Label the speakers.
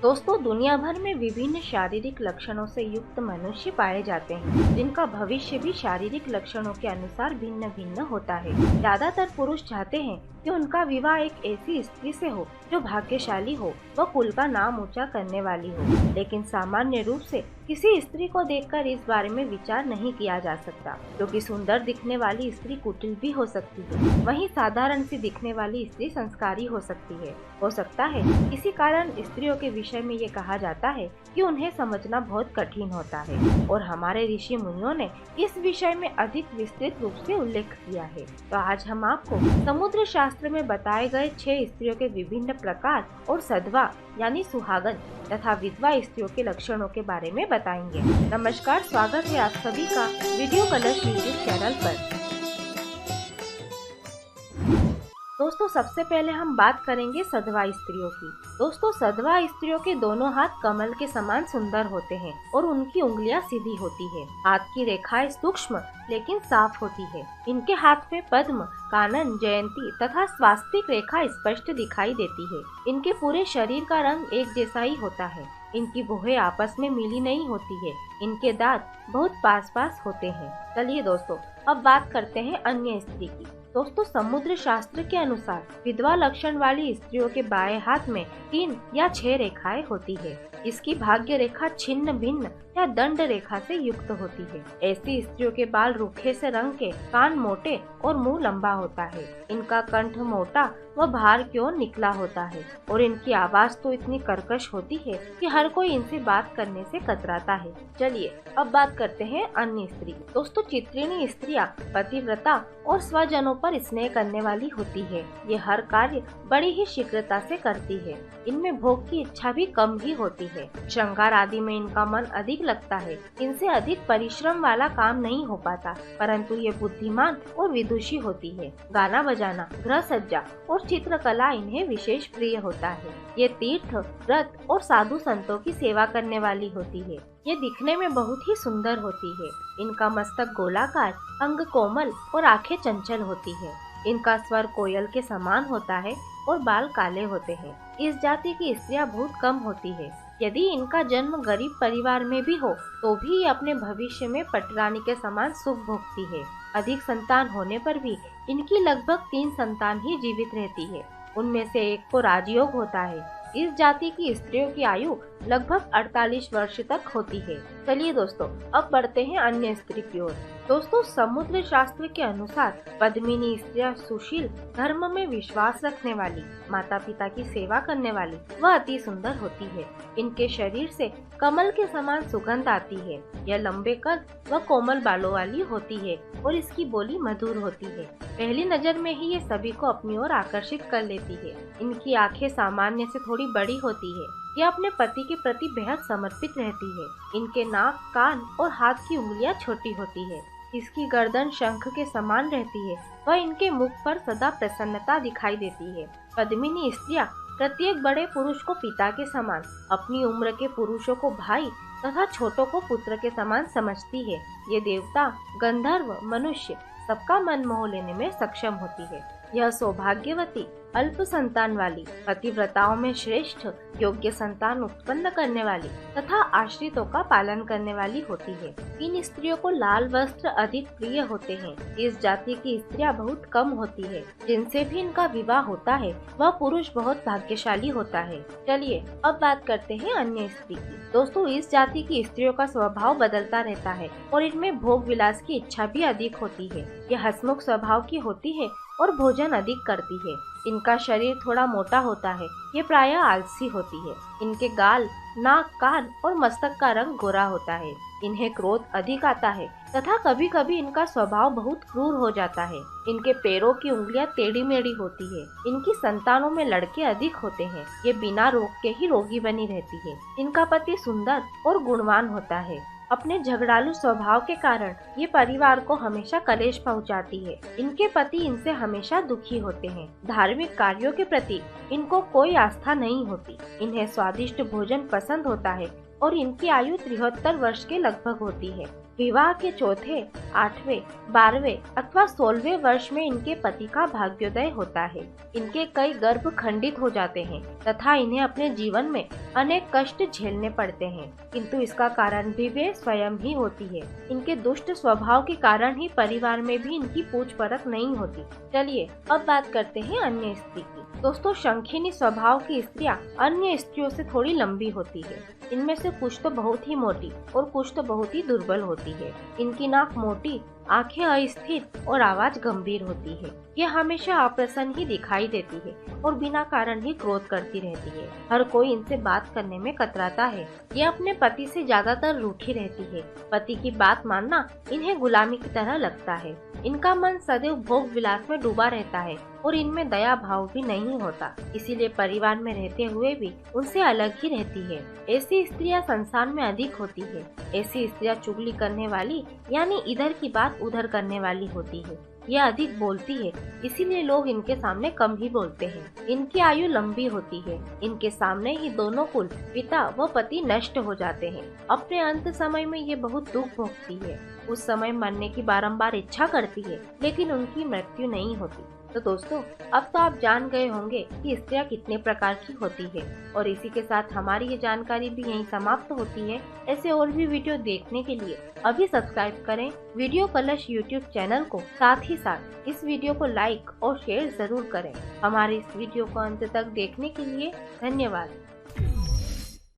Speaker 1: दोस्तों, दुनिया भर में विभिन्न शारीरिक लक्षणों से युक्त मनुष्य पाए जाते हैं, जिनका भविष्य भी शारीरिक लक्षणों के अनुसार भिन्न भिन्न होता है। ज्यादातर पुरुष चाहते हैं कि उनका विवाह एक ऐसी स्त्री से हो जो भाग्यशाली हो व कुल का नाम ऊंचा करने वाली हो, लेकिन सामान्य रूप से किसी स्त्री को देखकर इस बारे में विचार नहीं किया जा सकता, क्योंकि सुंदर दिखने वाली स्त्री कुटिल भी हो सकती है, वहीं साधारण सी दिखने वाली स्त्री संस्कारी हो सकती है। हो सकता है इसी कारण स्त्रियों के विषय में ये कहा जाता है कि उन्हें समझना बहुत कठिन होता है, और हमारे ऋषि मुनियों ने इस विषय में अधिक विस्तृत रूप से उल्लेख किया है। तो आज हम आपको समुद्र शास्त्र में बताए गए 6 स्त्रियों के विभिन्न प्रकार और सधवा यानी सुहागन तथा विधवा स्त्रियों के लक्षणों के बारे में बताएंगे। नमस्कार, स्वागत है आप सभी का वीडियो कलर्स यूट्यूब चैनल पर। दोस्तों, सबसे पहले हम बात करेंगे सधवा स्त्रियों की। दोस्तों, सधवा स्त्रियों के दोनों हाथ कमल के समान सुंदर होते हैं और उनकी उंगलियां सीधी होती है। हाथ की रेखाएं सूक्ष्म लेकिन साफ होती है। इनके हाथ में पद्म, कानन, जयंती तथा स्वास्तिक रेखा स्पष्ट दिखाई देती है। इनके पूरे शरीर का रंग एक जैसा ही होता है। इनकी भुहें आपस में मिली नहीं होती है। इनके दांत बहुत पास पास होते हैं। चलिए दोस्तों, अब बात करते हैं अन्य स्त्री की। दोस्तों, समुद्र शास्त्र के अनुसार विधवा लक्षण वाली स्त्रियों के बाएं हाथ में 3 या 6 रेखाएं होती है। इसकी भाग्य रेखा छिन्न भिन्न या दंड रेखा से युक्त होती है। ऐसी स्त्रियों के बाल रूखे से रंग के, कान मोटे और मुंह लंबा होता है। इनका कंठ मोटा व बाहर की ओर निकला होता है और इनकी आवाज तो इतनी कर्कश होती है कि हर कोई इनसे बात करने से कतराता है। चलिए अब बात करते हैं अन्य स्त्री। दोस्तों, चित्रिणी स्त्रियां पतिव्रता और स्वजनों पर स्नेह करने वाली होती है। ये हर कार्य बड़ी ही शीघ्रता से करती है। इनमें भोग की इच्छा भी कम ही होती है। श्रृंगार आदि में इनका मन अधिक लगता है। इनसे अधिक परिश्रम वाला काम नहीं हो पाता, परंतु ये बुद्धिमान और विदुषी होती है। गाना बजाना, गृह सज्जा और चित्रकला इन्हें विशेष प्रिय होता है। ये तीर्थ, व्रत और साधु संतों की सेवा करने वाली होती है। ये दिखने में बहुत ही सुंदर होती है। इनका मस्तक गोलाकार, अंग कोमल और आंखें चंचल होती है। इनका स्वर कोयल के समान होता है और बाल काले होते हैं। इस जाति की स्त्रियां बहुत कम होती है। यदि इनका जन्म गरीब परिवार में भी हो तो भी ये अपने भविष्य में पटरानी के समान सुख भोगती है। अधिक संतान होने पर भी इनकी लगभग 3 संतान ही जीवित रहती है। उनमें से एक को राजयोग होता है। इस जाति की स्त्रियों की आयु लगभग 48 वर्ष तक होती है। चलिए दोस्तों, अब बढ़ते हैं अन्य स्त्री की ओर। दोस्तों, समुद्र शास्त्र के अनुसार पद्मिनी स्त्रियां सुशील, धर्म में विश्वास रखने वाली, माता पिता की सेवा करने वाली व अति सुंदर होती है। इनके शरीर से कमल के समान सुगंध आती है। यह लंबे कद व कोमल बालों वाली होती है और इसकी बोली मधुर होती है। पहली नजर में ही ये सभी को अपनी ओर आकर्षित कर लेती है। इनकी आंखें सामान्य से थोड़ी बड़ी होती है। यह अपने पति के प्रति बेहद समर्पित रहती है। इनके नाक, कान और हाथ की उंगलियां छोटी होती है। इसकी गर्दन शंख के समान रहती है व इनके मुख पर सदा प्रसन्नता दिखाई देती है। पद्मिनी स्त्रियां प्रत्येक बड़े पुरुष को पिता के समान, अपनी उम्र के पुरुषों को भाई तथा छोटों को पुत्र के समान समझती है। ये देवता, गंधर्व, मनुष्य सबका मन मोह लेने में सक्षम होती है। यह सौभाग्यवती, अल्प संतान वाली, पतिव्रताओं में श्रेष्ठ, योग्य संतान उत्पन्न करने वाली तथा आश्रितों का पालन करने वाली होती है। इन स्त्रियों को लाल वस्त्र अधिक प्रिय होते हैं। इस जाति की स्त्रियां बहुत कम होती है। जिनसे भी इनका विवाह होता है वह पुरुष बहुत भाग्यशाली होता है। चलिए अब बात करते हैं अन्य स्त्री की। दोस्तों, इस जाति की स्त्रियों का स्वभाव बदलता रहता है और इनमें भोग विलास की इच्छा भी अधिक होती है। यह हंसमुख स्वभाव की होती है और भोजन अधिक करती है। इनका शरीर थोड़ा मोटा होता है। ये प्रायः आलसी होती है। इनके गाल, नाक, कान और मस्तक का रंग गोरा होता है। इन्हें क्रोध अधिक आता है तथा कभी कभी इनका स्वभाव बहुत क्रूर हो जाता है। इनके पैरों की उंगलियां टेढ़ी मेढ़ी होती है। इनकी संतानों में लड़के अधिक होते हैं। ये बिना रोग के ही रोगी बनी रहती है। इनका पति सुंदर और गुणवान होता है। अपने झगड़ालू स्वभाव के कारण ये परिवार को हमेशा कलेश पहुंचाती है। इनके पति इनसे हमेशा दुखी होते हैं। धार्मिक कार्यों के प्रति इनको कोई आस्था नहीं होती। इन्हें स्वादिष्ट भोजन पसंद होता है और इनकी आयु 73 वर्ष के लगभग होती है। विवाह के चौथे, 8वें, 12वें अथवा 16वें वर्ष में इनके पति का भाग्योदय होता है। इनके कई गर्भ खंडित हो जाते हैं तथा इन्हें अपने जीवन में अनेक कष्ट झेलने पड़ते हैं, किंतु इसका कारण भी वे स्वयं ही होती है। इनके दुष्ट स्वभाव के कारण ही परिवार में भी इनकी पूछ परख नहीं होती। चलिए अब बात करते हैं अन्य स्त्री की। दोस्तों, शंखिनी स्वभाव की स्त्रियां अन्य स्त्रियों से थोड़ी लंबी होती है। इनमें से कुछ तो बहुत ही मोटी और कुछ तो बहुत ही दुर्बल होती है। इनकी नाक मोटी, आंखें अस्थिर और आवाज गंभीर होती है। ये हमेशा अप्रसन्न ही दिखाई देती है और बिना कारण ही क्रोध करती रहती है। हर कोई इनसे बात करने में कतराता है। ये अपने पति से ज्यादातर रूठी रहती है। पति की बात मानना इन्हें गुलामी की तरह लगता है। इनका मन सदैव भोग विलास में डूबा रहता है और इनमें दया भाव भी नहीं होता। इसीलिए परिवार में रहते हुए भी उनसे अलग ही रहती है। ऐसी स्त्रियां संसार में अधिक होती है। ऐसी स्त्रियां चुगली करने वाली यानी इधर की बात उधर करने वाली होती है। यह अधिक बोलती है, इसीलिए लोग इनके सामने कम ही बोलते हैं। इनकी आयु लंबी होती है। इनके सामने ही दोनों कुल, पिता व पति नष्ट हो जाते हैं। अपने अंत समय में ये बहुत दुख भोगती है। उस समय मरने की बारंबार इच्छा करती है, लेकिन उनकी मृत्यु नहीं होती। तो दोस्तों, अब तो आप जान गए होंगे कि स्त्रियां कितने प्रकार की होती है। और इसी के साथ हमारी ये जानकारी भी यहीं समाप्त होती है। ऐसे और भी वीडियो देखने के लिए अभी सब्सक्राइब करें वीडियो कलश यूट्यूब चैनल को। साथ ही साथ इस वीडियो को लाइक और शेयर जरूर करें। हमारे इस वीडियो को अंत तक देखने के लिए धन्यवाद।